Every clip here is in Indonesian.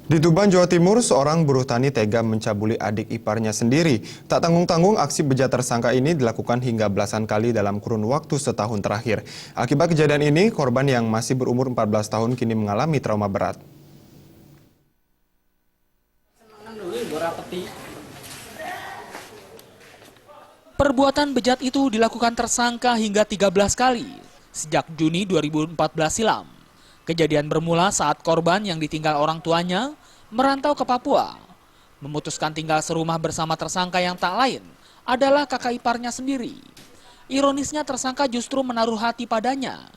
Di Tuban, Jawa Timur, seorang buruh tani tega mencabuli adik iparnya sendiri. Tak tanggung-tanggung, aksi bejat tersangka ini dilakukan hingga belasan kali dalam kurun waktu setahun terakhir. Akibat kejadian ini, korban yang masih berumur 14 tahun kini mengalami trauma berat. Perbuatan bejat itu dilakukan tersangka hingga 13 kali sejak Juni 2014 silam. Kejadian bermula saat korban yang ditinggal orang tuanya merantau ke Papua. Memutuskan tinggal serumah bersama tersangka yang tak lain adalah kakak iparnya sendiri. Ironisnya tersangka justru menaruh hati padanya.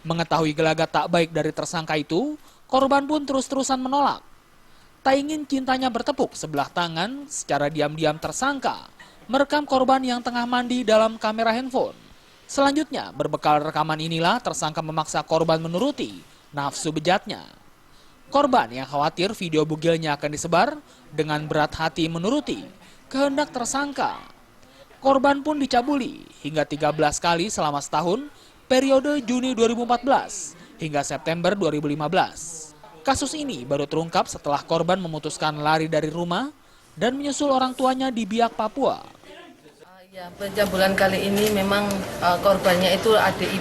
Mengetahui gelagat tak baik dari tersangka itu, korban pun terus-terusan menolak. Tak ingin cintanya bertepuk sebelah tangan, secara diam-diam tersangka merekam korban yang tengah mandi dalam kamera handphone. Selanjutnya, berbekal rekaman inilah tersangka memaksa korban menuruti nafsu bejatnya. Korban yang khawatir video bugilnya akan disebar dengan berat hati menuruti kehendak tersangka. Korban pun dicabuli hingga 13 kali selama setahun, periode Juni 2014 hingga September 2015. Kasus ini baru terungkap setelah korban memutuskan lari dari rumah dan menyusul orang tuanya di Biak, Papua. Ya, pencabulan kali ini memang korbannya itu adik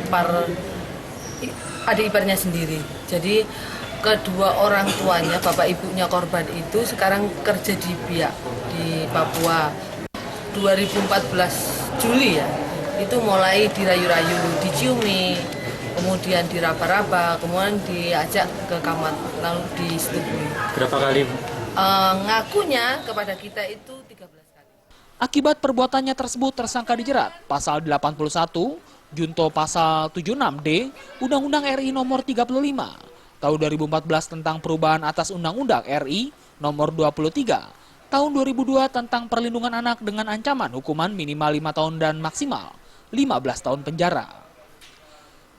iparnya sendiri. Jadi kedua orang tuanya, bapak ibunya korban itu sekarang kerja di Biak, di Papua. 2014 Juli ya, itu mulai dirayu-rayu, diciumi, kemudian diraba-raba, kemudian diajak ke kamar, lalu disetujui. Berapa kali? Ngakunya kepada kita itu 13 kali. Akibat perbuatannya tersebut tersangka dijerat pasal 81, junto pasal 76D, Undang-Undang RI nomor 35 tahun 2014 tentang perubahan atas Undang-Undang RI nomor 23 tahun 2002 tentang perlindungan anak dengan ancaman hukuman minimal 5 tahun dan maksimal 15 tahun penjara.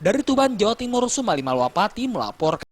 Dari Tuban, Jawa Timur, Sumali Malwapati melaporkan.